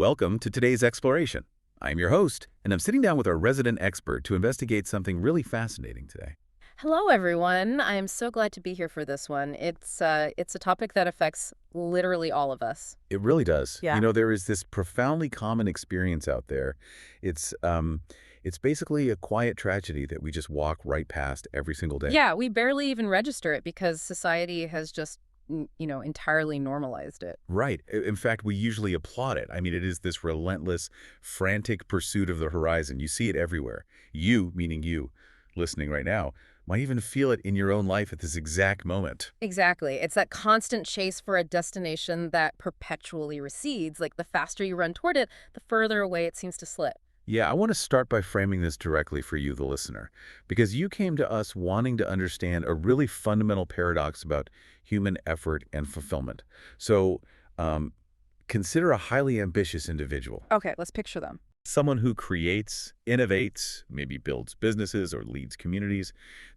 Welcome to today's exploration. I'm your host, and I'm sitting down with our resident expert to investigate something really fascinating today. Hello, everyone. I am so glad to be here for this one. It's a topic that affects literally all of us. It really does. Yeah. There is this profoundly common experience out there. It's um, it's basically a quiet tragedy that we just walk right past every single day. Yeah, we barely even register it because society has just, entirely normalized it. Right. In fact, we usually applaud it. I mean, it is this relentless, frantic pursuit of the horizon. You see it everywhere. You, meaning you, listening right now, might even feel it in your own life at this exact moment. Exactly. It's that constant chase for a destination that perpetually recedes. Like the faster you run toward it, the further away it seems to slip. Yeah, I want to start by framing this directly for you, the listener, because you came to us wanting to understand a really fundamental paradox about human effort and fulfillment. So, um, consider a highly ambitious individual, Okay, let's picture them. someone who creates, innovates, maybe builds businesses or leads communities.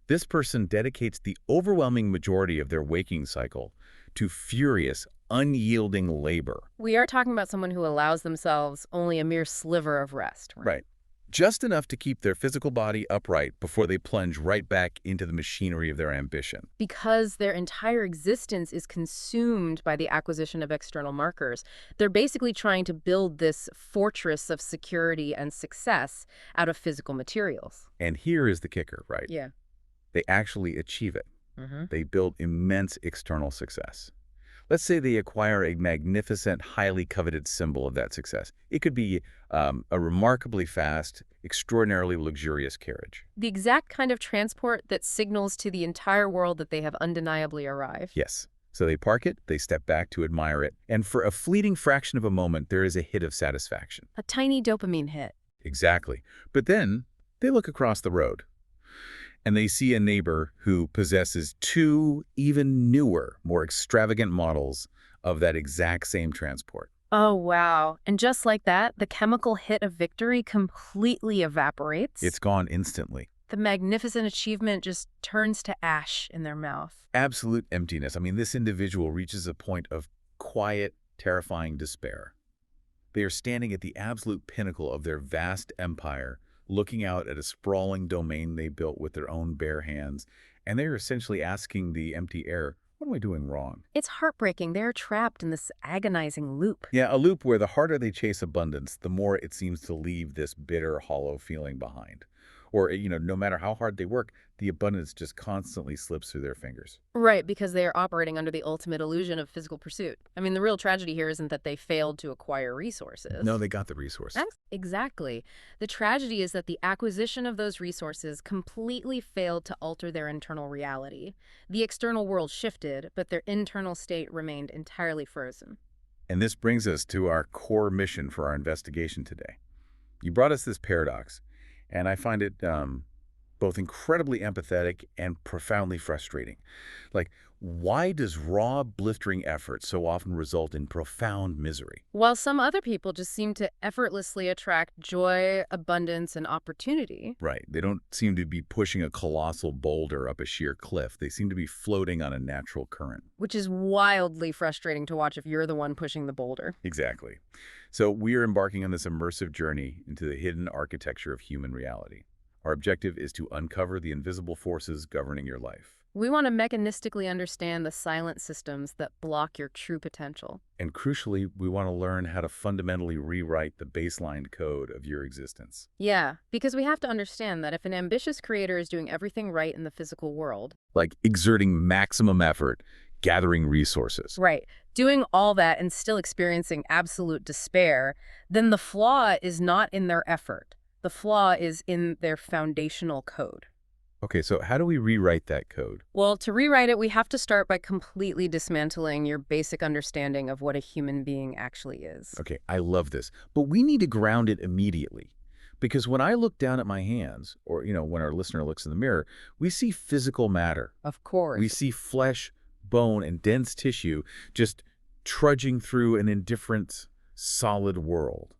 This person dedicates the overwhelming majority of their waking cycle to furious, unyielding labor. We are talking about someone who allows themselves only a mere sliver of rest, right? Right. Just enough to keep their physical body upright before they plunge right back into the machinery of their ambition. Because their entire existence is consumed by the acquisition of external markers. They're basically trying to build this fortress of security and success out of physical materials. And here is the kicker, right? Yeah. They actually achieve it. Hmm. They build immense external success. Let's say they acquire a magnificent, highly coveted symbol of that success. It could be a remarkably fast, extraordinarily luxurious carriage. The exact kind of transport that signals to the entire world that they have undeniably arrived. Yes. So they park it, they step back to admire it, and for a fleeting fraction of a moment, there is a hit of satisfaction. A tiny dopamine hit. Exactly. But then they look across the road, and they see a neighbor who possesses two even newer, more extravagant models of that exact same transport. Oh, wow. And just like that, the chemical hit of victory completely evaporates. It's gone instantly. The magnificent achievement just turns to ash in their mouth. Absolute emptiness. I mean, this individual reaches a point of quiet, terrifying despair. They are standing at the absolute pinnacle of their vast empire, looking out at a sprawling domain they built with their own bare hands, and they're essentially asking the empty air, what am I doing wrong? It's heartbreaking. They're trapped in this agonizing loop. Yeah, a loop where the harder they chase abundance, the more it seems to leave this bitter, hollow feeling behind. Or, no matter how hard they work, the abundance just constantly slips through their fingers. Right, because they are operating under the ultimate illusion of physical pursuit. I mean, the real tragedy here isn't that they failed to acquire resources. No, they got the resource. Exactly. The tragedy is that the acquisition of those resources completely failed to alter their internal reality. The external world shifted, but their internal state remained entirely frozen. And this brings us to our core mission for our investigation today. You brought us this paradox, and I find it both incredibly empathetic and profoundly frustrating. Like, why does raw, blistering effort so often result in profound misery? While some other people just seem to effortlessly attract joy, abundance, and opportunity. Right. They don't seem to be pushing a colossal boulder up a sheer cliff. They seem to be floating on a natural current. Which is wildly frustrating to watch if you're the one pushing the boulder. Exactly. So we are embarking on this immersive journey into the hidden architecture of human reality. Our objective is to uncover the invisible forces governing your life. We want to mechanistically understand the silent systems that block your true potential. And crucially, we want to learn how to fundamentally rewrite the baseline code of your existence. Yeah, because we have to understand that if an ambitious creator is doing everything right in the physical world, Like exerting maximum effort, gathering resources. right, doing all that and still experiencing absolute despair, then the flaw is not in their effort. The flaw is in their foundational code. Okay, so how do we rewrite that code? Well, to rewrite it, we have to start by completely dismantling your basic understanding of what a human being actually is. Okay, I love this. But we need to ground it immediately. Because when I look down at my hands, or, when our listener looks in the mirror, we see physical matter. Of course. We see flesh, bone, and dense tissue just trudging through an indifferent, solid world.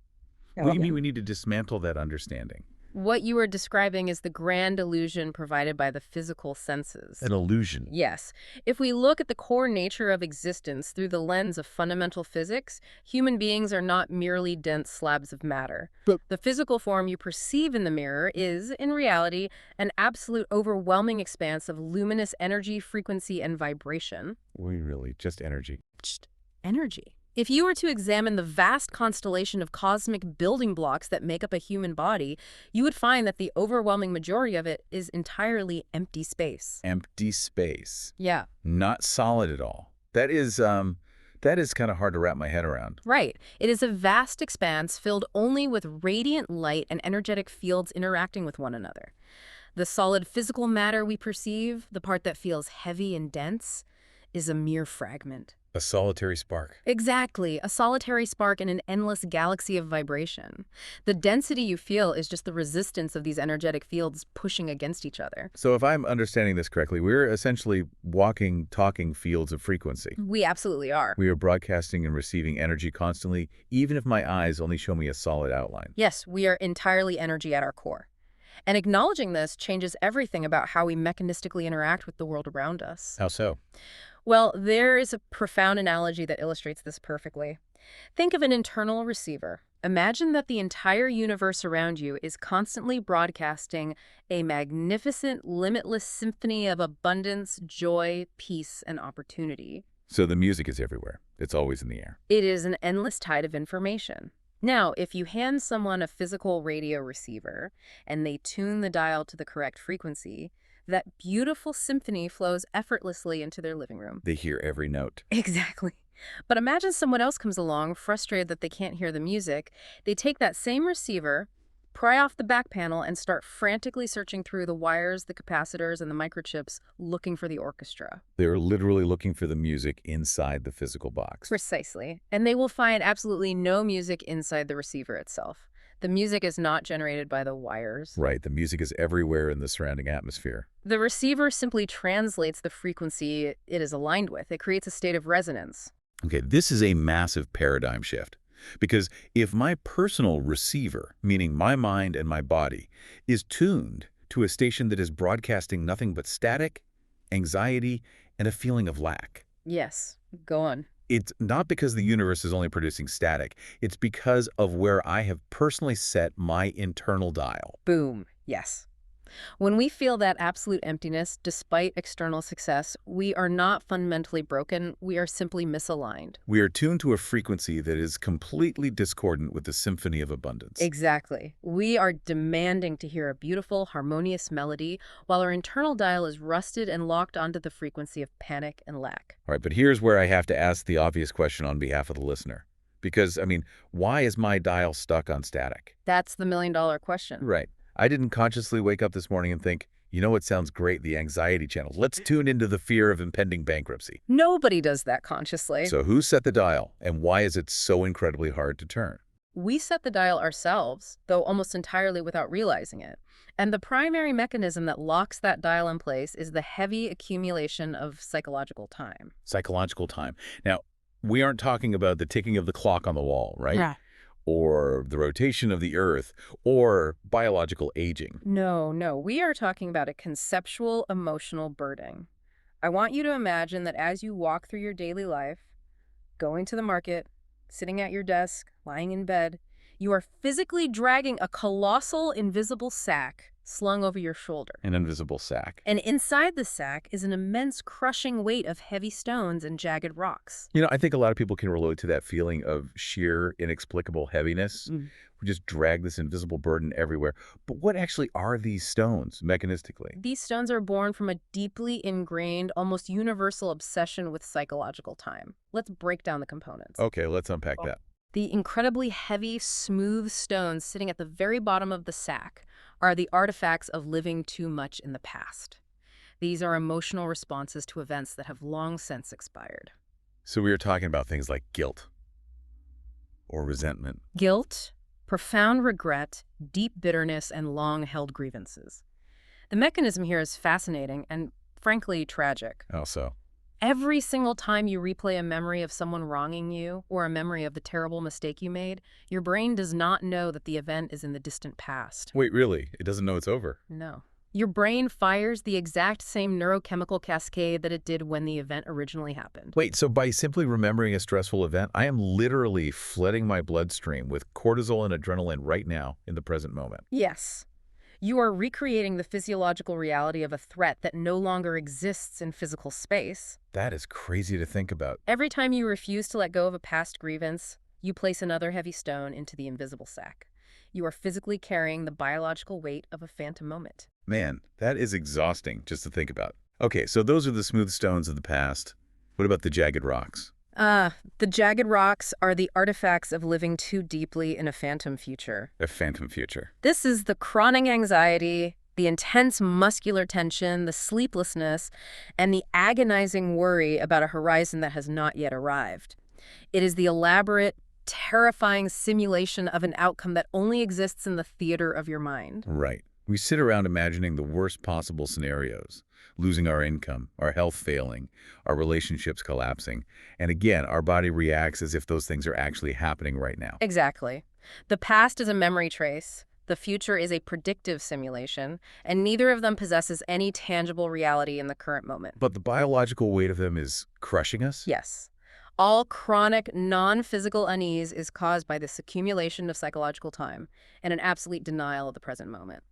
What do you mean we need to dismantle that understanding? What you are describing is the grand illusion provided by the physical senses. An illusion. Yes. If we look at the core nature of existence through the lens of fundamental physics, human beings are not merely dense slabs of matter. But The physical form you perceive in the mirror is, in reality, an absolute overwhelming expanse of luminous energy, frequency, and vibration. we really just energy. Just energy. If you were to examine the vast constellation of cosmic building blocks that make up a human body, you would find that the overwhelming majority of it is entirely empty space. Empty space. Yeah. Not solid at all. That is kind of hard to wrap my head around. Right. It is a vast expanse filled only with radiant light and energetic fields interacting with one another. The solid physical matter we perceive, the part that feels heavy and dense, is a mere fragment. A solitary spark. Exactly, a solitary spark in an endless galaxy of vibration. The density you feel is just the resistance of these energetic fields pushing against each other. So if I'm understanding this correctly, we're essentially walking, talking fields of frequency. We absolutely are. We are broadcasting and receiving energy constantly, even if my eyes only show me a solid outline. Yes, we are entirely energy at our core. And acknowledging this changes everything about how we mechanistically interact with the world around us. How so? Well, there is a profound analogy that illustrates this perfectly. Think of an internal receiver. Imagine that the entire universe around you is constantly broadcasting a magnificent, limitless symphony of abundance, joy, peace, and opportunity. So the music is everywhere. It's always in the air. It is an endless tide of information. Now, if you hand someone a physical radio receiver and they tune the dial to the correct frequency, that beautiful symphony flows effortlessly into their living room. They hear every note. Exactly. But imagine someone else comes along, frustrated that they can't hear the music. They take that same receiver, pry off the back panel, and start frantically searching through the wires, the capacitors, and the microchips, looking for the orchestra. They're literally looking for the music inside the physical box. Precisely. And they will find absolutely no music inside the receiver itself. The music is not generated by the wires. Right, the music is everywhere in the surrounding atmosphere. The receiver simply translates the frequency it is aligned with. It creates a state of resonance. Okay, this is a massive paradigm shift. Because if my personal receiver, meaning my mind and my body, is tuned to a station that is broadcasting nothing but static, anxiety, and a feeling of lack. Yes, go on. It's not because the universe is only producing static. It's because of where I have personally set my internal dial. Boom. Yes. When we feel that absolute emptiness, despite external success, we are not fundamentally broken. We are simply misaligned. We are tuned to a frequency that is completely discordant with the symphony of abundance. Exactly. We are demanding to hear a beautiful, harmonious melody, while our internal dial is rusted and locked onto the frequency of panic and lack. All right, but here's where I have to ask the obvious question on behalf of the listener. Because, why is my dial stuck on static? That's the million-dollar question. Right. I didn't consciously wake up this morning and think, you know what sounds great, the anxiety channel. Let's tune into the fear of impending bankruptcy. Nobody does that consciously. So who set the dial, and why is it so incredibly hard to turn? We set the dial ourselves, though almost entirely without realizing it. And the primary mechanism that locks that dial in place is the heavy accumulation of psychological time. Psychological time. Now, we aren't talking about the ticking of the clock on the wall, right? Yeah. Or the rotation of the Earth, or biological aging. No. We are talking about a conceptual, emotional burden. I want you to imagine that as you walk through your daily life, going to the market, sitting at your desk, lying in bed, you are physically dragging a colossal, invisible sack slung over your shoulder. An invisible sack. And inside the sack is an immense crushing weight of heavy stones and jagged rocks. I think a lot of people can relate to that feeling of sheer, inexplicable heaviness. We just drag this invisible burden everywhere. But what actually are these stones, mechanistically? These stones are born from a deeply ingrained, almost universal obsession with psychological time. Let's break down the components. Okay, let's unpack that. The incredibly heavy, smooth stones sitting at the very bottom of the sack are the artifacts of living too much in the past. These are emotional responses to events that have long since expired. So we are talking about things like guilt or resentment. Guilt, profound regret, deep bitterness, and long-held grievances. The mechanism here is fascinating and, frankly, tragic. How so? Every single time you replay a memory of someone wronging you or a memory of the terrible mistake you made, your brain does not know that the event is in the distant past. Wait, really? It doesn't know it's over? No. Your brain fires the exact same neurochemical cascade that it did when the event originally happened. Wait, so by simply remembering a stressful event, I am literally flooding my bloodstream with cortisol and adrenaline right now in the present moment. Yes. You are recreating the physiological reality of a threat that no longer exists in physical space. That is crazy to think about. Every time you refuse to let go of a past grievance, you place another heavy stone into the invisible sack. You are physically carrying the biological weight of a phantom moment. Man, that is exhausting just to think about. Okay, so those are the smooth stones of the past. What about the jagged rocks? The jagged rocks are the artifacts of living too deeply in a phantom future. A phantom future. This is the chronic anxiety, the intense muscular tension, the sleeplessness, and the agonizing worry about a horizon that has not yet arrived. It is the elaborate, terrifying simulation of an outcome that only exists in the theater of your mind. Right. We sit around imagining the worst possible scenarios, losing our income, our health failing, our relationships collapsing, and again, our body reacts as if those things are actually happening right now. Exactly. The past is a memory trace, the future is a predictive simulation, and neither of them possesses any tangible reality in the current moment. But the biological weight of them is crushing us? Yes. All chronic, non-physical unease is caused by this accumulation of psychological time and an absolute denial of the present moment.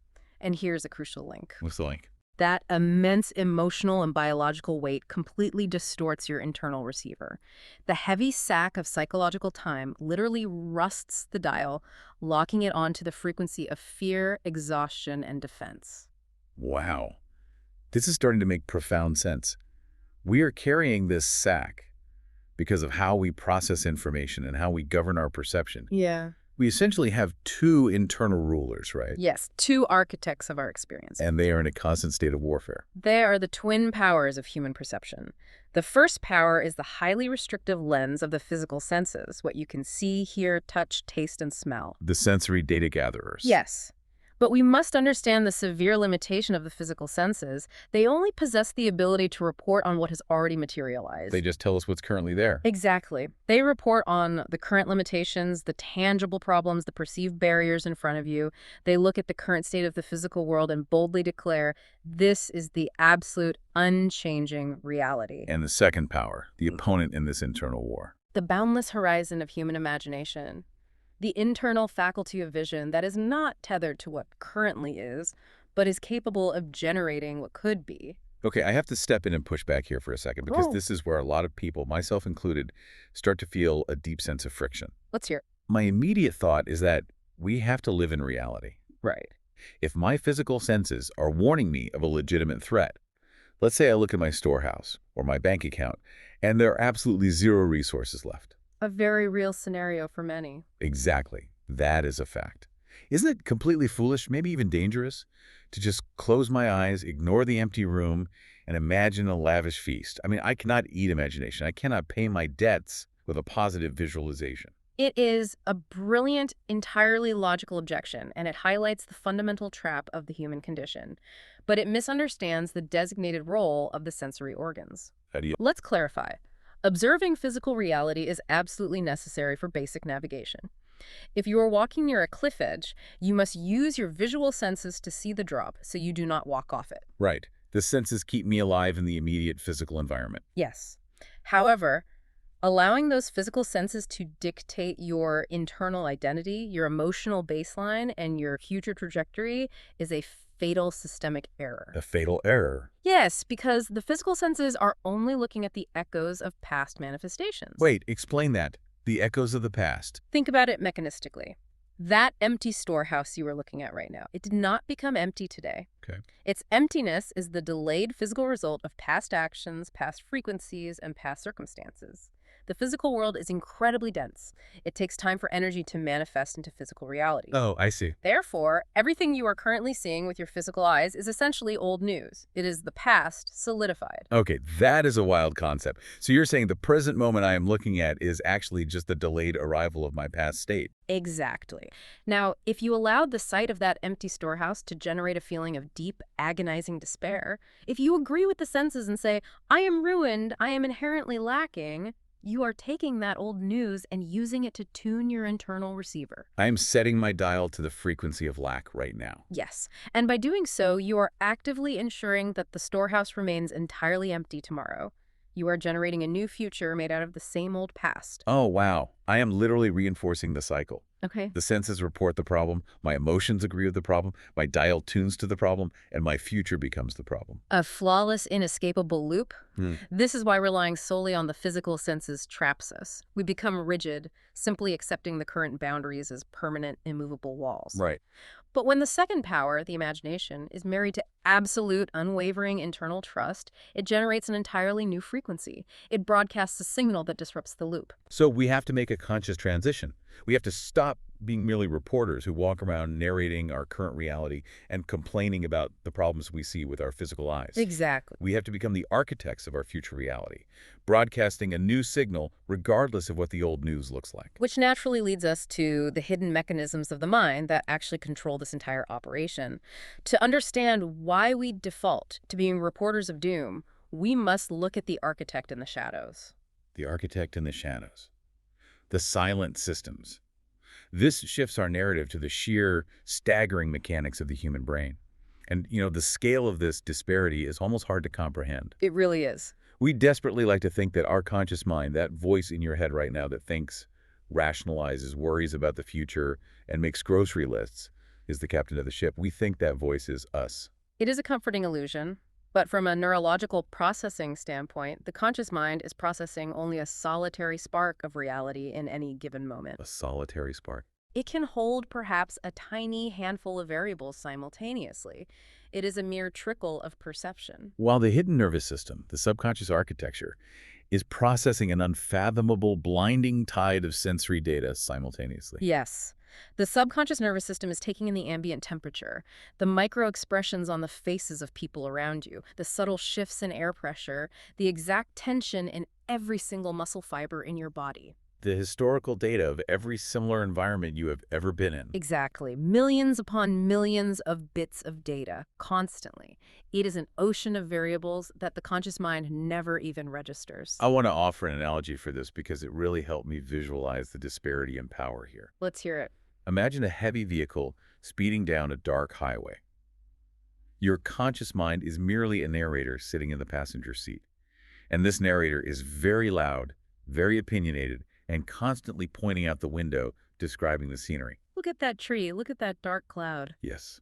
And here's a crucial link. What's the link? That immense emotional and biological weight completely distorts your internal receiver. The heavy sack of psychological time literally rusts the dial, locking it onto the frequency of fear, exhaustion, and defense. Wow. This is starting to make profound sense. We are carrying this sack because of how we process information and how we govern our perception. Yeah. We essentially have two internal rulers, right? Yes, two architects of our experience. And they are in a constant state of warfare. They are the twin powers of human perception. The first power is the highly restrictive lens of the physical senses, what you can see, hear, touch, taste, and smell. The sensory data gatherers. Yes. But we must understand the severe limitation of the physical senses. They only possess the ability to report on what has already materialized. They just tell us what's currently there. Exactly. They report on the current limitations, the tangible problems, the perceived barriers in front of you. They look at the current state of the physical world and boldly declare, this is the absolute unchanging reality. And the second power, the opponent in this internal war. The boundless horizon of human imagination. The internal faculty of vision that is not tethered to what currently is, but is capable of generating what could be. Okay, I have to step in and push back here for a second because this is where a lot of people, myself included, start to feel a deep sense of friction. Let's hear it. My immediate thought is that we have to live in reality. Right. If my physical senses are warning me of a legitimate threat, let's say I look at my storehouse or my bank account and there are absolutely zero resources left. A very real scenario for many. Exactly. That is a fact. Isn't it completely foolish, maybe even dangerous, to just close my eyes, ignore the empty room, and imagine a lavish feast? I mean, I cannot eat imagination. I cannot pay my debts with a positive visualization. It is a brilliant, entirely logical objection, and it highlights the fundamental trap of the human condition. But it misunderstands the designated role of the sensory organs. How do you... Let's clarify. Observing physical reality is absolutely necessary for basic navigation. If you are walking near a cliff edge, you must use your visual senses to see the drop so you do not walk off it. Right. The senses keep me alive in the immediate physical environment. Yes. However, allowing those physical senses to dictate your internal identity, your emotional baseline, and your future trajectory is a fatal systemic error. A fatal error? Yes, because the physical senses are only looking at the echoes of past manifestations. Wait, explain that. The echoes of the past. Think about it mechanistically. That empty storehouse you are looking at right now, it did not become empty today. Okay. Its emptiness is the delayed physical result of past actions, past frequencies, and past circumstances. The physical world is incredibly dense. It takes time for energy to manifest into physical reality. Oh, I see. Therefore, everything you are currently seeing with your physical eyes is essentially old news. It is the past solidified. Okay, that is a wild concept. So you're saying the present moment I am looking at is actually just the delayed arrival of my past state. Exactly. Now, if you allowed the sight of that empty storehouse to generate a feeling of deep, agonizing despair, if you agree with the senses and say, I am ruined, I am inherently lacking, you are taking that old news and using it to tune your internal receiver. I am setting my dial to the frequency of lack right now. Yes, and by doing so, you are actively ensuring that the storehouse remains entirely empty tomorrow. You are generating a new future made out of the same old past. Oh, wow. I am literally reinforcing the cycle. Okay. The senses report the problem, my emotions agree with the problem, my dial tunes to the problem, and my future becomes the problem. A flawless, inescapable loop? Hmm. This is why relying solely on the physical senses traps us. We become rigid, simply accepting the current boundaries as permanent, immovable walls. Right. But when the second power, the imagination, is married to absolute, unwavering internal trust, it generates an entirely new frequency. It broadcasts a signal that disrupts the loop. So we have to make a conscious transition. We have to stop being merely reporters who walk around narrating our current reality and complaining about the problems we see with our physical eyes. Exactly. We have to become the architects of our future reality, broadcasting a new signal regardless of what the old news looks like. Which naturally leads us to the hidden mechanisms of the mind that actually control this entire operation. To understand why we default to being reporters of doom, we must look at the architect in the shadows. The architect in the shadows. The silent systems. This shifts our narrative to the sheer, staggering mechanics of the human brain. And, the scale of this disparity is almost hard to comprehend. It really is. We desperately like to think that our conscious mind, that voice in your head right now that thinks, rationalizes, worries about the future, and makes grocery lists, is the captain of the ship. We think that voice is us. It is a comforting illusion. But from a neurological processing standpoint, the conscious mind is processing only a solitary spark of reality in any given moment. A solitary spark. It can hold perhaps a tiny handful of variables simultaneously. It is a mere trickle of perception. While the hidden nervous system, the subconscious architecture, is processing an unfathomable, blinding tide of sensory data simultaneously. Yes. The subconscious nervous system is taking in the ambient temperature, the micro-expressions on the faces of people around you, the subtle shifts in air pressure, the exact tension in every single muscle fiber in your body. The historical data of every similar environment you have ever been in. Exactly. Millions upon millions of bits of data, constantly. It is an ocean of variables that the conscious mind never even registers. I want to offer an analogy for this because it really helped me visualize the disparity in power here. Let's hear it. Imagine a heavy vehicle speeding down a dark highway. Your conscious mind is merely a narrator sitting in the passenger seat. And this narrator is very loud, very opinionated, and constantly pointing out the window, describing the scenery. Look at that tree. Look at that dark cloud. Yes.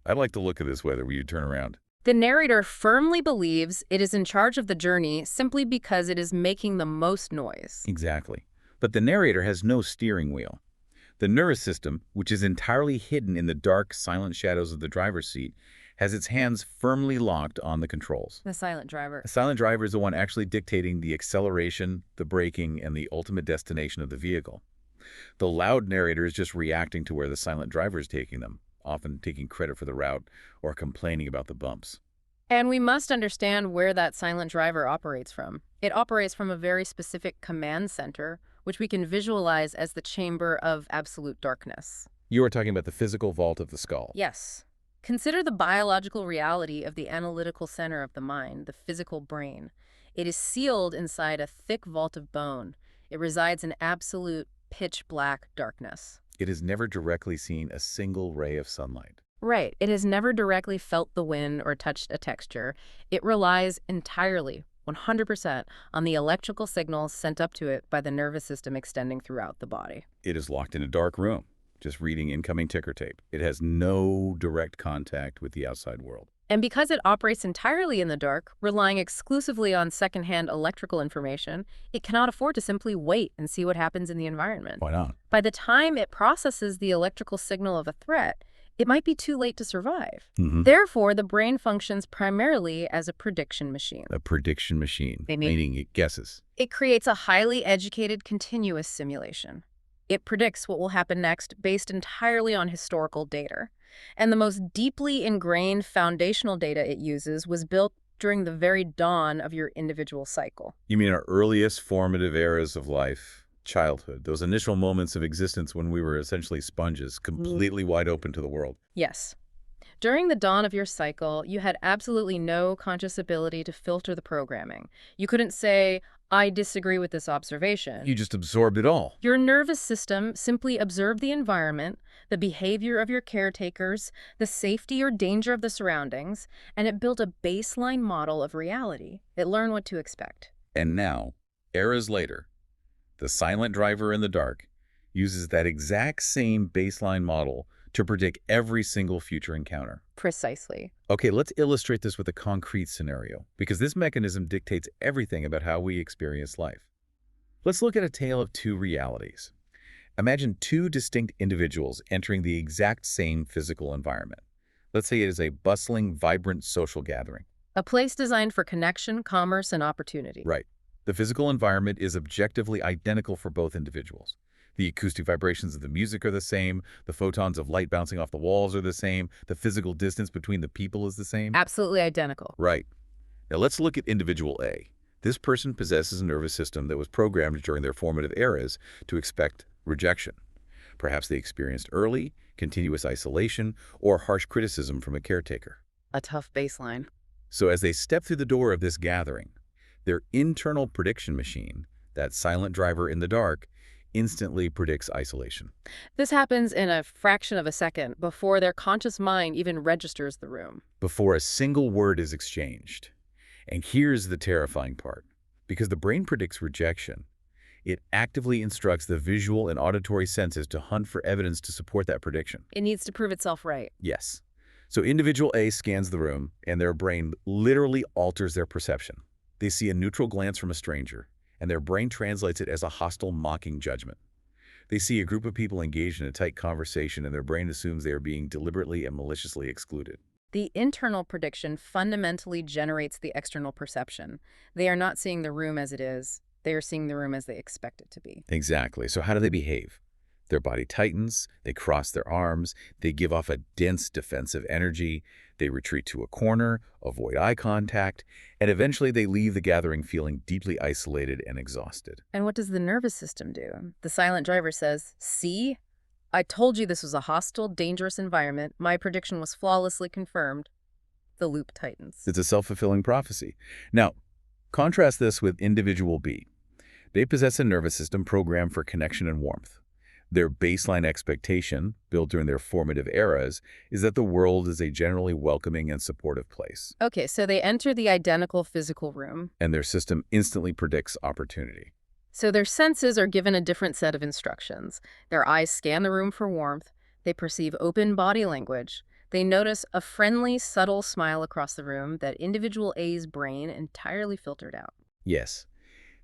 I'd like to look at this weather when you turn around. The narrator firmly believes it is in charge of the journey simply because it is making the most noise. Exactly. But the narrator has no steering wheel. The nervous system, which is entirely hidden in the dark, silent shadows of the driver's seat, has its hands firmly locked on the controls. The silent driver. The silent driver is the one actually dictating the acceleration, the braking, and the ultimate destination of the vehicle. The loud narrator is just reacting to where the silent driver is taking them, often taking credit for the route or complaining about the bumps. And we must understand where that silent driver operates from. It operates from a very specific command center, which we can visualize as the chamber of absolute darkness. You are talking about the physical vault of the skull. Yes. Consider the biological reality of the analytical center of the mind, the physical brain. It is sealed inside a thick vault of bone. It resides in absolute pitch-black darkness. It has never directly seen a single ray of sunlight. Right. It has never directly felt the wind or touched a texture. It relies entirely, 100%, on the electrical signals sent up to it by the nervous system extending throughout the body. It is locked in a dark room, just reading incoming ticker tape. It has no direct contact with the outside world. And because it operates entirely in the dark, relying exclusively on secondhand electrical information, it cannot afford to simply wait and see what happens in the environment. Why not? By the time it processes the electrical signal of a threat, it might be too late to survive. Hmm. Therefore, the brain functions primarily as a prediction machine. A prediction machine, meaning it guesses. It creates a highly educated, continuous simulation. It predicts what will happen next based entirely on historical data. And the most deeply ingrained foundational data it uses was built during the very dawn of your individual cycle. You mean our earliest formative eras of life, childhood, those initial moments of existence when we were essentially sponges, completely wide open to the world? Yes. During the dawn of your cycle, you had absolutely no conscious ability to filter the programming. You couldn't say, I disagree with this observation. You just absorbed it all. Your nervous system simply observed the environment, the behavior of your caretakers, the safety or danger of the surroundings, and it built a baseline model of reality. It learned what to expect. And now, eras later, the silent driver in the dark uses that exact same baseline model to predict every single future encounter. Precisely. Okay, let's illustrate this with a concrete scenario, because this mechanism dictates everything about how we experience life. Let's look at a tale of two realities. Imagine two distinct individuals entering the exact same physical environment. Let's say it is a bustling, vibrant social gathering. A place designed for connection, commerce, and opportunity. Right. The physical environment is objectively identical for both individuals. The acoustic vibrations of the music are the same, the photons of light bouncing off the walls are the same, the physical distance between the people is the same. Absolutely identical. Right. Now let's look at individual A. This person possesses a nervous system that was programmed during their formative eras to expect rejection. Perhaps they experienced early, continuous isolation, or harsh criticism from a caretaker. A tough baseline. So as they step through the door of this gathering, their internal prediction machine, that silent driver in the dark, instantly predicts isolation. This happens in a fraction of a second before their conscious mind even registers the room. Before a single word is exchanged. And here's the terrifying part. Because the brain predicts rejection, it actively instructs the visual and auditory senses to hunt for evidence to support that prediction. It needs to prove itself right. Yes. So individual A scans the room, and their brain literally alters their perception. They see a neutral glance from a stranger, and their brain translates it as a hostile, mocking judgment. They see a group of people engaged in a tight conversation, and their brain assumes they are being deliberately and maliciously excluded. The internal prediction fundamentally generates the external perception. They are not seeing the room as it is. They are seeing the room as they expect it to be. Exactly. So how do they behave? Their body tightens, they cross their arms, they give off a dense defensive energy, they retreat to a corner, avoid eye contact, and eventually they leave the gathering feeling deeply isolated and exhausted. And what does the nervous system do? The silent driver says, see? I told you this was a hostile, dangerous environment. My prediction was flawlessly confirmed. The loop tightens. It's a self-fulfilling prophecy. Now, contrast this with individual B. They possess a nervous system programmed for connection and warmth. Their baseline expectation, built during their formative eras, is that the world is a generally welcoming and supportive place. Okay, so they enter the identical physical room. And their system instantly predicts opportunity. So their senses are given a different set of instructions. Their eyes scan the room for warmth. They perceive open body language. They notice a friendly, subtle smile across the room that individual A's brain entirely filtered out. Yes.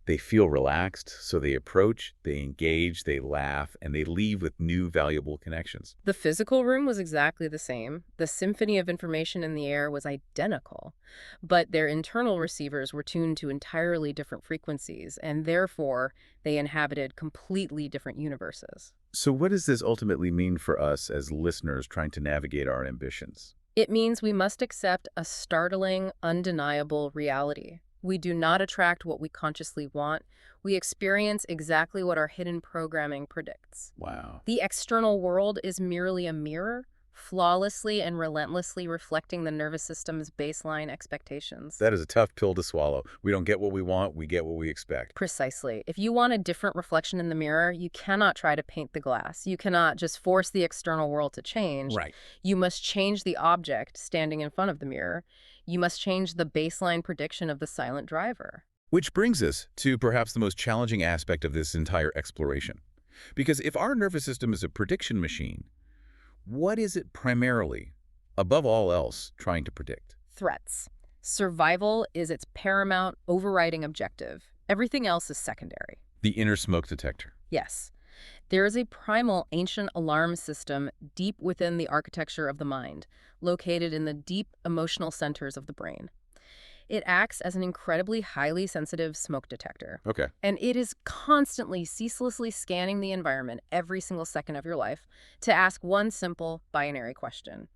They feel relaxed, so they approach, they engage, they laugh, and they leave with new valuable connections. The physical room was exactly the same. The symphony of information in the air was identical. But their internal receivers were tuned to entirely different frequencies, and therefore they inhabited completely different universes. So what does this ultimately mean for us as listeners trying to navigate our ambitions? It means we must accept a startling, undeniable reality. We do not attract what we consciously want. We experience exactly what our hidden programming predicts. Wow. The external world is merely a mirror, flawlessly and relentlessly reflecting the nervous system's baseline expectations. That is a tough pill to swallow. We don't get what we want, we get what we expect. Precisely. If you want a different reflection in the mirror, you cannot try to paint the glass. You cannot just force the external world to change. Right. You must change the object standing in front of the mirror. You must change the baseline prediction of the silent driver. Which brings us to perhaps the most challenging aspect of this entire exploration. Because if our nervous system is a prediction machine, what is it primarily, above all else, trying to predict? Threats. Survival is its paramount, overriding objective. Everything else is secondary. The inner smoke detector. Yes. There is a primal ancient alarm system deep within the architecture of the mind, located in the deep emotional centers of the brain. It acts as an incredibly highly sensitive smoke detector. Okay. And it is constantly, ceaselessly scanning the environment every single second of your life to ask one simple binary question.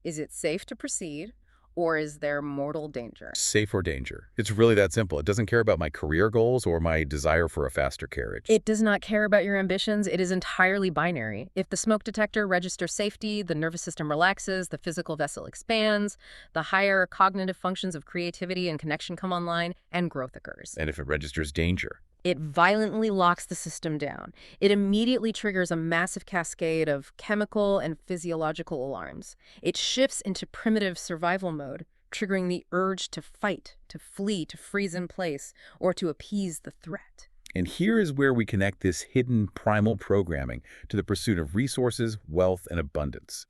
Is it safe to proceed, or is there mortal danger? Safe or danger. It's really that simple. It doesn't care about my career goals or my desire for a faster carriage. It does not care about your ambitions. It is entirely binary. If the smoke detector registers safety, the nervous system relaxes, the physical vessel expands, the higher cognitive functions of creativity and connection come online, and growth occurs. And if it registers danger? It violently locks the system down. It immediately triggers a massive cascade of chemical and physiological alarms. It shifts into primitive survival mode, triggering the urge to fight, to flee, to freeze in place, or to appease the threat. And here is where we connect this hidden primal programming to the pursuit of resources, wealth, and abundance.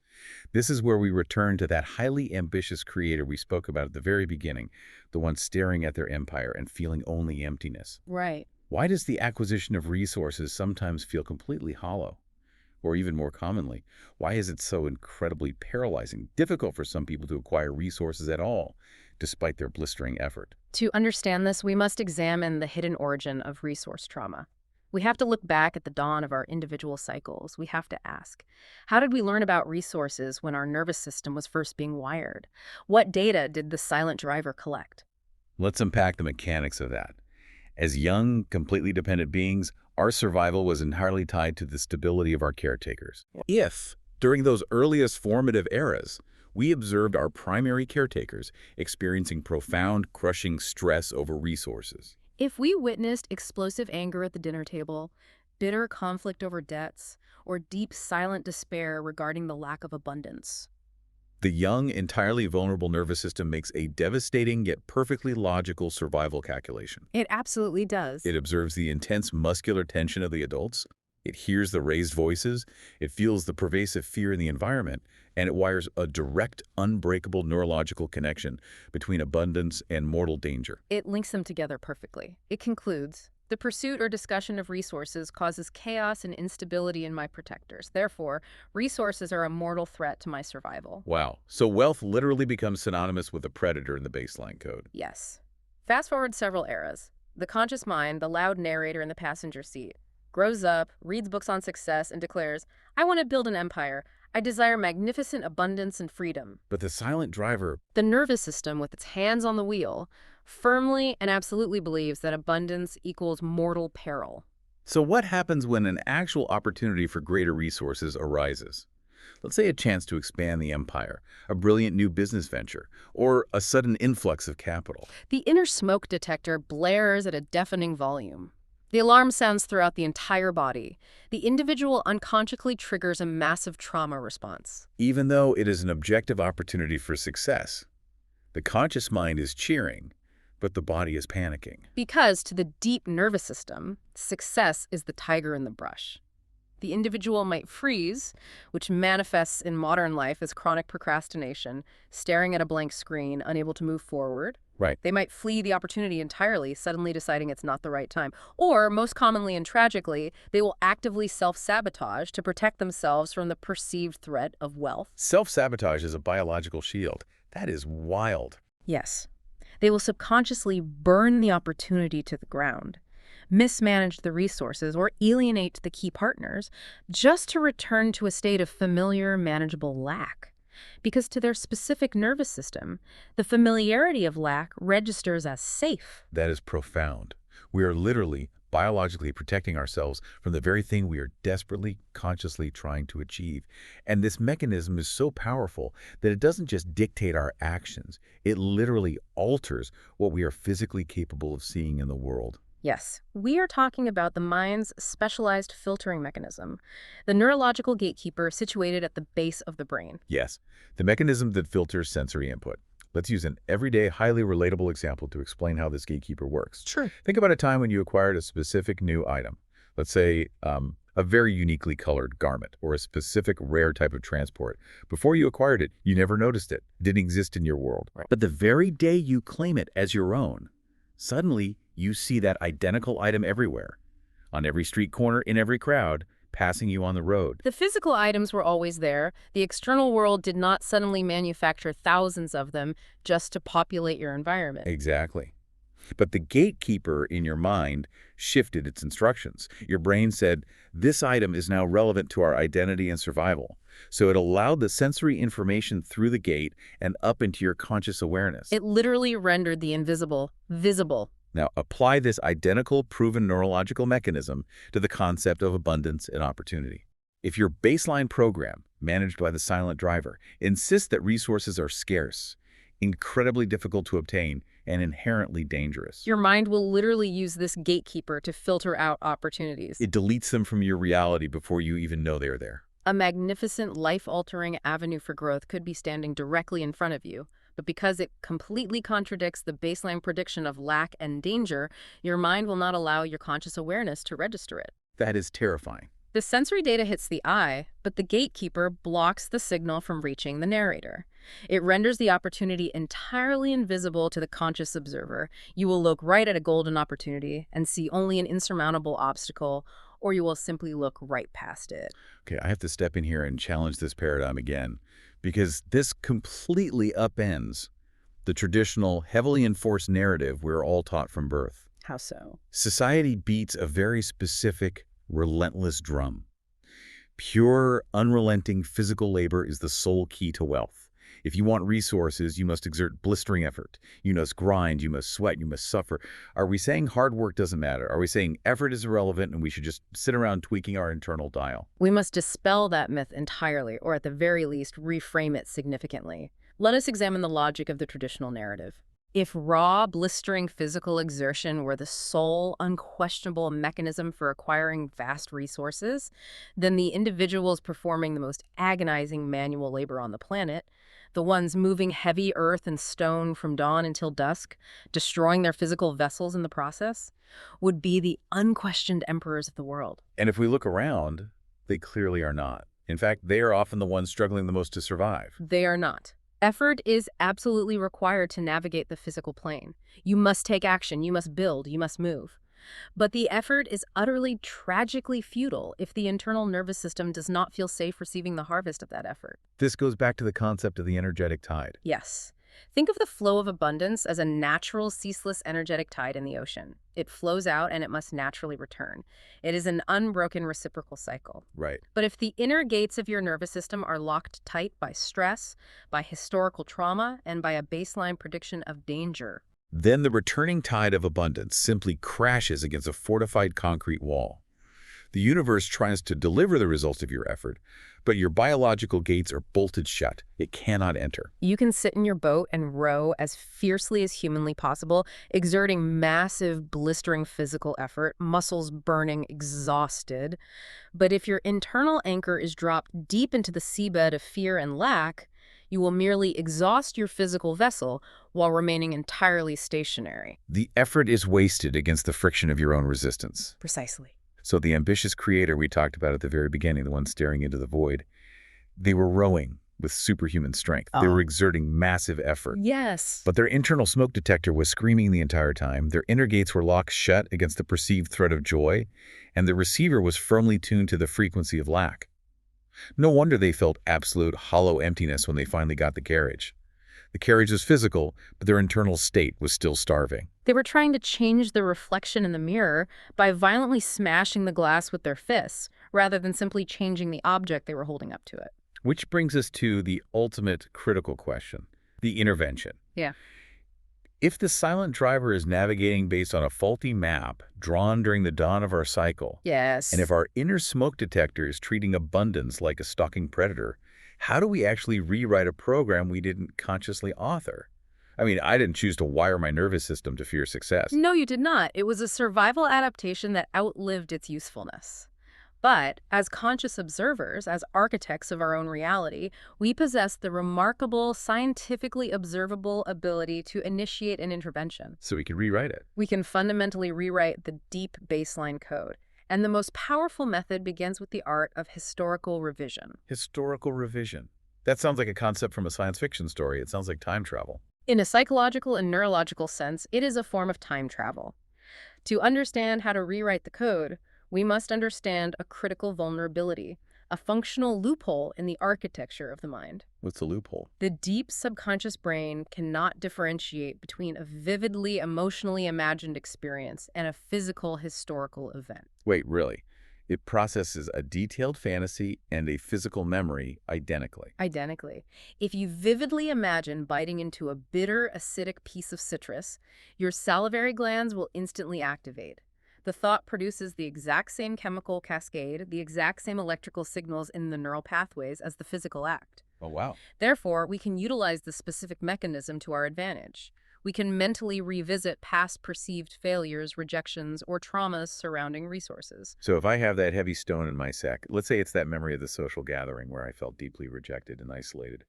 This is where we return to that highly ambitious creator we spoke about at the very beginning, the one staring at their empire and feeling only emptiness. Right. Why does the acquisition of resources sometimes feel completely hollow? Or even more commonly, why is it so incredibly paralyzing, difficult for some people to acquire resources at all, despite their blistering effort? To understand this, we must examine the hidden origin of resource trauma. We have to look back at the dawn of our individual cycles. We have to ask, how did we learn about resources when our nervous system was first being wired? What data did the silent driver collect? Let's unpack the mechanics of that. As young, completely dependent beings, our survival was entirely tied to the stability of our caretakers. If, during those earliest formative eras, we observed our primary caretakers experiencing profound, crushing stress over resources, If we witnessed explosive anger at the dinner table, bitter conflict over debts, or deep silent despair regarding the lack of abundance, the young, entirely vulnerable nervous system makes a devastating yet perfectly logical survival calculation. it absolutely does. It observes the intense muscular tension of the adults, it hears the raised voices, it feels the pervasive fear in the environment, and it wires a direct, unbreakable neurological connection between abundance and mortal danger. It links them together perfectly. It concludes, the pursuit or discussion of resources causes chaos and instability in my protectors. Therefore, resources are a mortal threat to my survival. Wow. So wealth literally becomes synonymous with a predator in the baseline code. Yes. Fast forward several eras. The conscious mind, the loud narrator in the passenger seat, grows up, reads books on success, and declares, I want to build an empire. I desire magnificent abundance and freedom. But the silent driver, The nervous system, with its hands on the wheel, firmly and absolutely believes that abundance equals mortal peril. so what happens when an actual opportunity for greater resources arises? Let's say a chance to expand the empire, a brilliant new business venture, or a sudden influx of capital. The inner smoke detector blares at a deafening volume. The alarm sounds throughout the entire body. The individual unconsciously triggers a massive trauma response. Even though it is an objective opportunity for success, the conscious mind is cheering, but the body is panicking. Because to the deep nervous system, success is the tiger in the brush. The individual might freeze, which manifests in modern life as chronic procrastination, staring at a blank screen, unable to move forward. Right. They might flee the opportunity entirely, suddenly deciding it's not the right time. Or, most commonly and tragically, they will actively self-sabotage to protect themselves from the perceived threat of wealth. Self-sabotage is a biological shield. That is wild. Yes. They will subconsciously burn the opportunity to the ground, mismanage the resources, or alienate the key partners just to return to a state of familiar, manageable lack. Because to their specific nervous system, the familiarity of lack registers as safe. That is profound. We are literally, biologically protecting ourselves from the very thing we are desperately, consciously trying to achieve. And this mechanism is so powerful that it doesn't just dictate our actions. It literally alters what we are physically capable of seeing in the world. Yes, we are talking about the mind's specialized filtering mechanism, the neurological gatekeeper situated at the base of the brain. Yes, the mechanism that filters sensory input. Let's use an everyday, highly relatable example to explain how this gatekeeper works. Sure. Think about a time when you acquired a specific new item. Let's say a very uniquely colored garment or a specific rare type of transport. Before you acquired it, you never noticed it. It didn't exist in your world. Right. But the very day you claim it as your own, suddenly you see that identical item everywhere. On every street corner, in every crowd, passing you on the road. The physical items were always there. The external world did not suddenly manufacture thousands of them just to populate your environment. Exactly. But the gatekeeper in your mind shifted its instructions. Your brain said, this item is now relevant to our identity and survival. So it allowed the sensory information through the gate and up into your conscious awareness. It literally rendered the invisible visible. Now, apply this identical proven neurological mechanism to the concept of abundance and opportunity. If your baseline program, managed by the silent driver, insists that resources are scarce, incredibly difficult to obtain, and inherently dangerous, Your mind will literally use this gatekeeper to filter out opportunities. it deletes them from your reality before you even know they're there. A magnificent, life-altering avenue for growth could be standing directly in front of you, but because it completely contradicts the baseline prediction of lack and danger, your mind will not allow your conscious awareness to register it. That is terrifying. The sensory data hits the eye, but the gatekeeper blocks the signal from reaching the narrator. It renders the opportunity entirely invisible to the conscious observer. You will look right at a golden opportunity and see only an insurmountable obstacle, or you will simply look right past it. Okay, I have to step in here and challenge this paradigm again, because this completely upends the traditional, heavily enforced narrative we're all taught from birth. How so? Society beats a very specific, relentless drum. Pure, unrelenting physical labor is the sole key to wealth. If you want resources, you must exert blistering effort. You must grind, you must sweat, you must suffer. Are we saying hard work doesn't matter? Are we saying effort is irrelevant and we should just sit around tweaking our internal dial? We must dispel that myth entirely, or at the very least, reframe it significantly. Let us examine the logic of the traditional narrative. If raw, blistering physical exertion were the sole, unquestionable mechanism for acquiring vast resources, then the individuals performing the most agonizing manual labor on the planet, the ones moving heavy earth and stone from dawn until dusk, destroying their physical vessels in the process, would be the unquestioned emperors of the world. And if we look around, they clearly are not. In fact, they are often the ones struggling the most to survive. They are not. Effort is absolutely required to navigate the physical plane. You must take action, you must build, you must move. But the effort is utterly, tragically futile if the internal nervous system does not feel safe receiving the harvest of that effort. This goes back to the concept of the energetic tide. Yes. Think of the flow of abundance as a natural, ceaseless, energetic tide in the ocean. It flows out and it must naturally return. It is an unbroken reciprocal cycle. Right. But if the inner gates of your nervous system are locked tight by stress, by historical trauma, and by a baseline prediction of danger, Then the returning tide of abundance simply crashes against a fortified concrete wall. The universe tries to deliver the results of your effort, but your biological gates are bolted shut. It cannot enter. you can sit in your boat and row as fiercely as humanly possible, exerting massive, blistering physical effort, muscles burning, exhausted. But if your internal anchor is dropped deep into the seabed of fear and lack, you will merely exhaust your physical vessel while remaining entirely stationary. The effort is wasted against the friction of your own resistance. Precisely. So the ambitious creator we talked about at the very beginning, the one staring into the void, they were rowing with superhuman strength. They were exerting massive effort. Yes. But their internal smoke detector was screaming the entire time. Their inner gates were locked shut against the perceived threat of joy, and the receiver was firmly tuned to the frequency of lack. No wonder they felt absolute hollow emptiness when they finally got the carriage. The carriage was physical, but their internal state was still starving. They were trying to change the reflection in the mirror by violently smashing the glass with their fists, rather than simply changing the object they were holding up to it. Which brings us to the ultimate critical question, the intervention. Yeah. If the silent driver is navigating based on a faulty map drawn during the dawn of our cycle, Yes. and if our inner smoke detector is treating abundance like a stalking predator, how do we actually rewrite a program we didn't consciously author? I mean, I didn't choose to wire my nervous system to fear success. No, you did not. It was a survival adaptation that outlived its usefulness. But as conscious observers, as architects of our own reality, we possess the remarkable, scientifically observable ability to initiate an intervention. So we can rewrite it. We can fundamentally rewrite the deep baseline code. And the most powerful method begins with the art of historical revision. Historical revision. That sounds like a concept from a science fiction story. It sounds like time travel. In a psychological and neurological sense, it is a form of time travel. To understand how to rewrite the code, We must understand a critical vulnerability, a functional loophole in the architecture of the mind. What's the loophole? The deep subconscious brain cannot differentiate between a vividly emotionally imagined experience and a physical historical event. Wait, really? It processes a detailed fantasy and a physical memory identically. Identically, if you vividly imagine biting into a bitter, acidic piece of citrus, your salivary glands will instantly activate. The thought produces the exact same chemical cascade, the exact same electrical signals in the neural pathways as the physical act. Oh, wow. Therefore, we can utilize the specific mechanism to our advantage. We can mentally revisit past perceived failures, rejections, or traumas surrounding resources. So if I have that heavy stone in my sack, let's say it's that memory of the social gathering where I felt deeply rejected and isolated,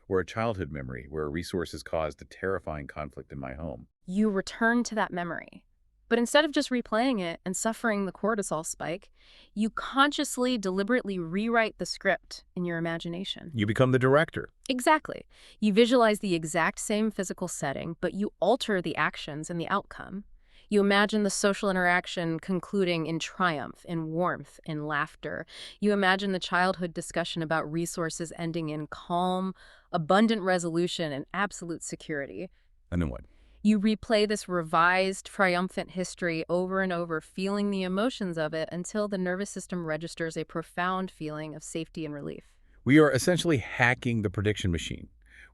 or a childhood memory where a resource has caused a terrifying conflict in my home. You return to that memory. But instead of just replaying it and suffering the cortisol spike, you consciously, deliberately rewrite the script in your imagination. You become the director. Exactly. You visualize the exact same physical setting, but you alter the actions and the outcome. You imagine the social interaction concluding in triumph, in warmth, in laughter. You imagine the childhood discussion about resources ending in calm, abundant resolution and absolute security. And then what? You replay this revised, triumphant history over and over, feeling the emotions of it until the nervous system registers a profound feeling of safety and relief. We are essentially hacking the prediction machine.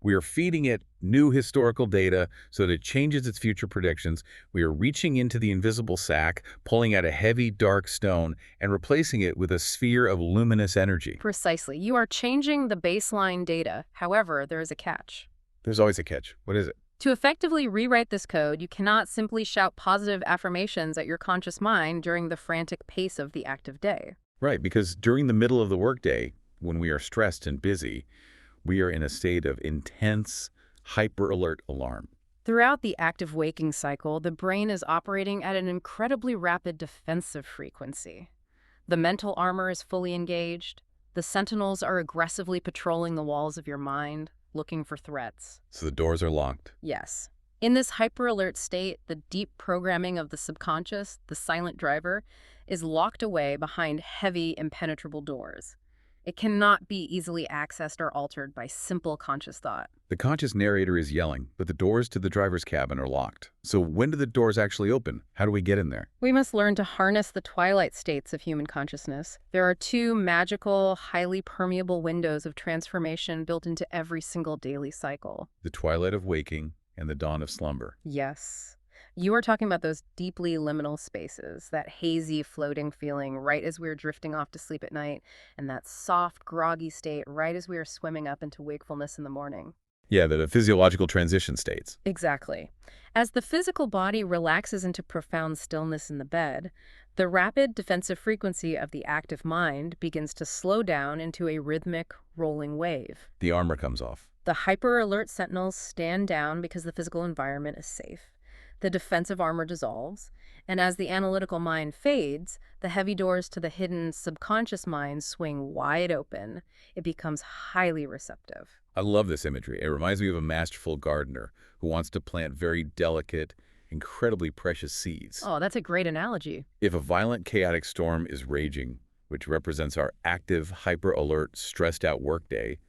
We are feeding it new historical data so that it changes its future predictions. We are reaching into the invisible sack, pulling out a heavy, dark stone, and replacing it with a sphere of luminous energy. Precisely. You are changing the baseline data. However, there is a catch. There's always a catch. What is it? To effectively rewrite this code, you cannot simply shout positive affirmations at your conscious mind during the frantic pace of the active day. Right, because during the middle of the workday, when we are stressed and busy, we are in a state of intense, hyper-alert alarm. Throughout the active waking cycle, the brain is operating at an incredibly rapid defensive frequency. The mental armor is fully engaged. The sentinels are aggressively patrolling the walls of your mind, looking for threats. So the doors are locked. Yes. In this hyper-alert state, the deep programming of the subconscious, the silent driver, is locked away behind heavy, impenetrable doors. It cannot be easily accessed or altered by simple conscious thought. The conscious narrator is yelling, but the doors to the driver's cabin are locked. So when do the doors actually open? How do we get in there? We must learn to harness the twilight states of human consciousness. There are two magical, highly permeable windows of transformation built into every single daily cycle. The twilight of waking and the dawn of slumber. Yes. You are talking about those deeply liminal spaces, that hazy, floating feeling right as we're drifting off to sleep at night, and that soft, groggy state right as we are swimming up into wakefulness in the morning. Yeah, the physiological transition states. Exactly. As the physical body relaxes into profound stillness in the bed, the rapid defensive frequency of the active mind begins to slow down into a rhythmic, rolling wave. The armor comes off. The hyper-alert sentinels stand down because the physical environment is safe. The defensive armor dissolves, and as the analytical mind fades, the heavy doors to the hidden subconscious mind swing wide open. It becomes highly receptive. I love this imagery. It reminds me of a masterful gardener who wants to plant very delicate, incredibly precious seeds. Oh, that's a great analogy. If a violent, chaotic storm is raging, which represents our active, hyper-alert, stressed-out workday,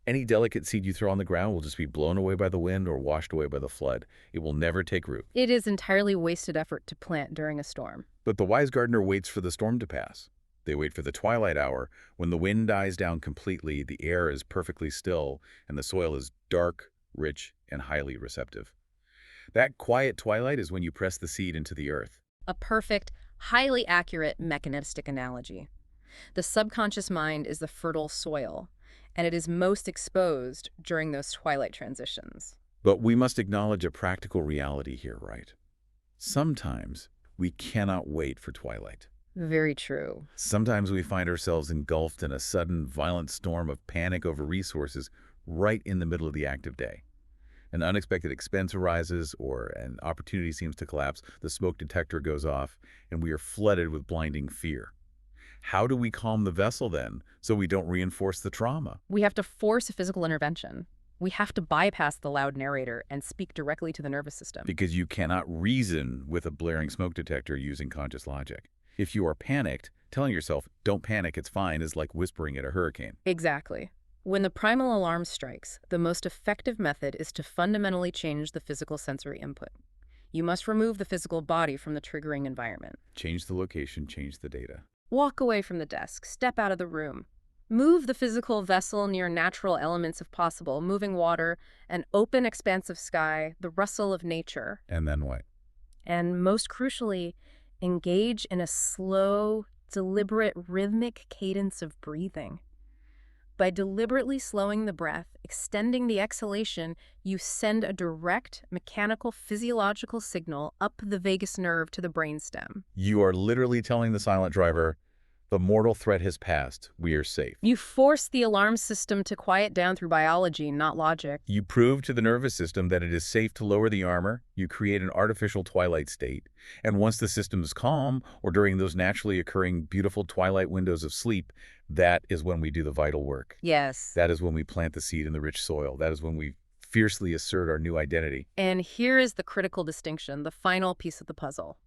any delicate seed you throw on the ground will just be blown away by the wind or washed away by the flood. It will never take root. It is entirely wasted effort to plant during a storm. But the wise gardener waits for the storm to pass. They wait for the twilight hour, when the wind dies down completely, the air is perfectly still, and the soil is dark, rich, and highly receptive. That quiet twilight is when you press the seed into the earth. A perfect, highly accurate mechanistic analogy. The subconscious mind is the fertile soil, and it is most exposed during those twilight transitions. But we must acknowledge a practical reality here, right? Sometimes we cannot wait for twilight. Very true. Sometimes we find ourselves engulfed in a sudden, violent storm of panic over resources right in the middle of the active day. An unexpected expense arises or an opportunity seems to collapse, the smoke detector goes off, and we are flooded with blinding fear. How do we calm the vessel then, so we don't reinforce the trauma? We have to force a physical intervention. We have to bypass the loud narrator and speak directly to the nervous system. Because you cannot reason with a blaring smoke detector using conscious logic. If you are panicked, telling yourself, don't panic, it's fine, is like whispering at a hurricane. Exactly. When the primal alarm strikes, the most effective method is to fundamentally change the physical sensory input. You must remove the physical body from the triggering environment. Change the location, change the data. Walk away from the desk, step out of the room. Move the physical vessel near natural elements if possible, moving water, an open expanse of sky, the rustle of nature. And then what? And most crucially, engage in a slow, deliberate, rhythmic cadence of breathing. By deliberately slowing the breath, extending the exhalation, you send a direct, mechanical, physiological signal up the vagus nerve to the brainstem. You are literally telling the silent driver, the mortal threat has passed. We are safe. You force the alarm system to quiet down through biology, not logic. You prove to the nervous system that it is safe to lower the armor. You create an artificial twilight state. And once the system is calm, or during those naturally occurring beautiful twilight windows of sleep, that is when we do the vital work. Yes. That is when we plant the seed in the rich soil. That is when we fiercely assert our new identity. And here is the critical distinction, the final piece of the puzzle.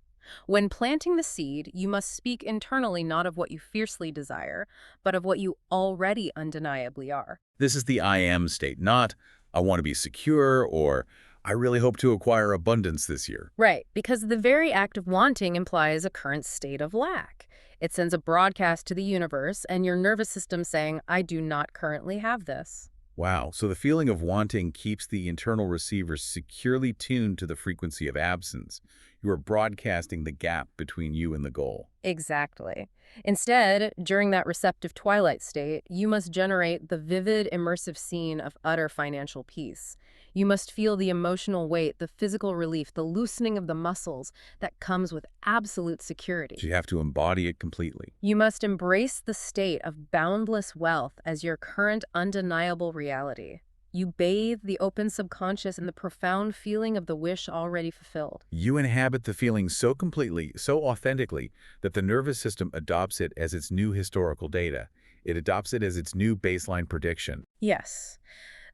When planting the seed, you must speak internally not of what you fiercely desire, but of what you already undeniably are. This is the I am state, not I want to be secure or I really hope to acquire abundance this year. Right, because the very act of wanting implies a current state of lack. It sends a broadcast to the universe and your nervous system saying, I do not currently have this. Wow, so the feeling of wanting keeps the internal receiver securely tuned to the frequency of absence. You are broadcasting the gap between you and the goal. Exactly. Instead, during that receptive twilight state, you must generate the vivid, immersive scene of utter financial peace. You must feel the emotional weight, the physical relief, the loosening of the muscles that comes with absolute security. So you have to embody it completely. You must embrace the state of boundless wealth as your current undeniable reality. You bathe the open subconscious in the profound feeling of the wish already fulfilled. You inhabit the feeling so completely, so authentically, that the nervous system adopts it as its new historical data. It adopts it as its new baseline prediction. Yes.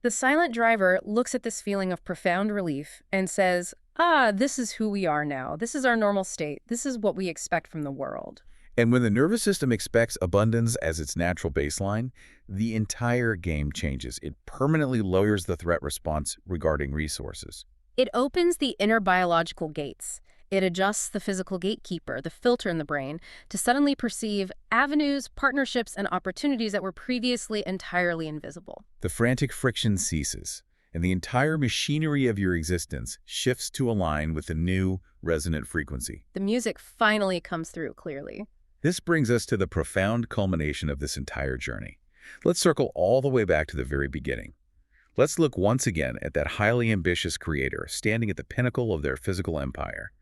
The silent driver looks at this feeling of profound relief and says, this is who we are now. This is our normal state. This is what we expect from the world. And when the nervous system expects abundance as its natural baseline, the entire game changes. It permanently lowers the threat response regarding resources. It opens the inner biological gates. It adjusts the physical gatekeeper, the filter in the brain, to suddenly perceive avenues, partnerships, and opportunities that were previously entirely invisible. The frantic friction ceases, and the entire machinery of your existence shifts to align with the new resonant frequency. The music finally comes through clearly. This brings us to the profound culmination of this entire journey. Let's circle all the way back to the very beginning. Let's look once again at that highly ambitious creator standing at the pinnacle of their physical empire,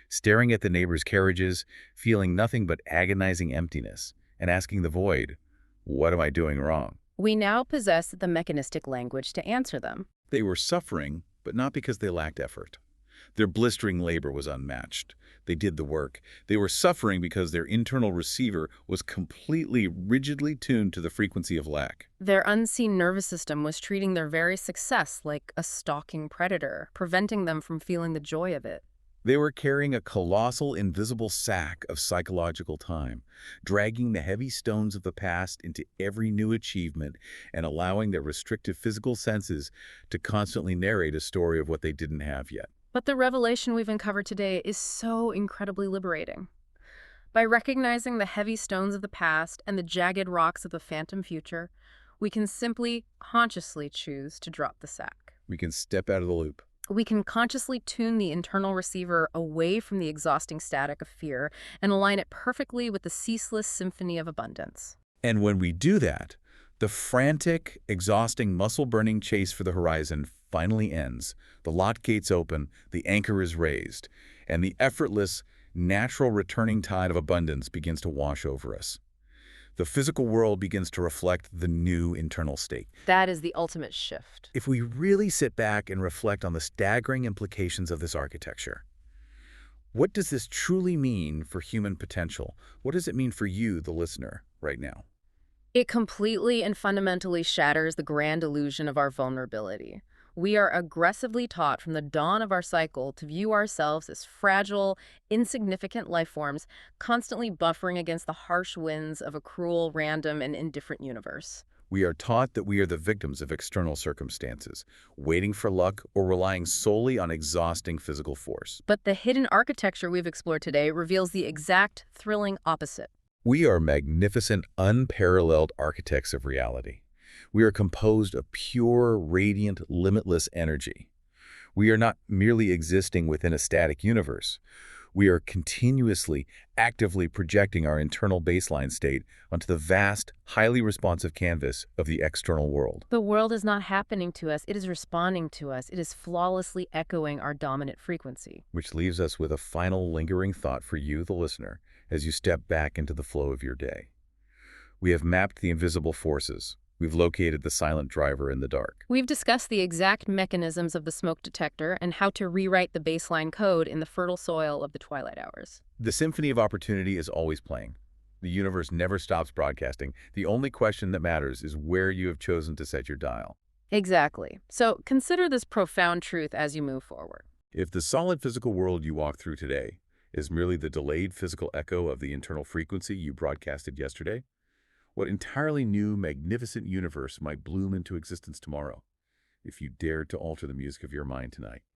staring at the neighbors' carriages, feeling nothing but agonizing emptiness, and asking the void, what am I doing wrong? We now possess the mechanistic language to answer them. They were suffering, but not because they lacked effort. Their blistering labor was unmatched. They did the work. They were suffering because their internal receiver was completely, rigidly tuned to the frequency of lack. Their unseen nervous system was treating their very success like a stalking predator, preventing them from feeling the joy of it. They were carrying a colossal, invisible sack of psychological time, dragging the heavy stones of the past into every new achievement and allowing their restrictive physical senses to constantly narrate a story of what they didn't have yet. But the revelation we've uncovered today is so incredibly liberating. By recognizing the heavy stones of the past and the jagged rocks of the phantom future, we can simply, consciously choose to drop the sack. We can step out of the loop. We can consciously tune the internal receiver away from the exhausting static of fear and align it perfectly with the ceaseless symphony of abundance. And when we do that, the frantic, exhausting, muscle-burning chase for the horizon finally ends. The lock gates open, the anchor is raised, and the effortless, natural returning tide of abundance begins to wash over us. The physical world begins to reflect the new internal state. That is the ultimate shift. If we really sit back and reflect on the staggering implications of this architecture, what does this truly mean for human potential? What does it mean for you, the listener, right now? It completely and fundamentally shatters the grand illusion of our vulnerability. We are aggressively taught from the dawn of our cycle to view ourselves as fragile, insignificant life forms, constantly buffering against the harsh winds of a cruel, random, and indifferent universe. We are taught that we are the victims of external circumstances, waiting for luck or relying solely on exhausting physical force. But the hidden architecture we've explored today reveals the exact thrilling opposite. We are magnificent, unparalleled architects of reality. We are composed of pure, radiant, limitless energy. We are not merely existing within a static universe. We are continuously, actively projecting our internal baseline state onto the vast, highly responsive canvas of the external world. The world is not happening to us, it is responding to us. It is flawlessly echoing our dominant frequency. Which leaves us with a final lingering thought for you, the listener, as you step back into the flow of your day. We have mapped the invisible forces. We've located the silent driver in the dark. We've discussed the exact mechanisms of the smoke detector and how to rewrite the baseline code in the fertile soil of the twilight hours. The symphony of opportunity is always playing. The universe never stops broadcasting. The only question that matters is where you have chosen to set your dial. Exactly. So consider this profound truth as you move forward. If the solid physical world you walk through today is merely the delayed physical echo of the internal frequency you broadcasted yesterday, what entirely new, magnificent universe might bloom into existence tomorrow if you dared to alter the music of your mind tonight?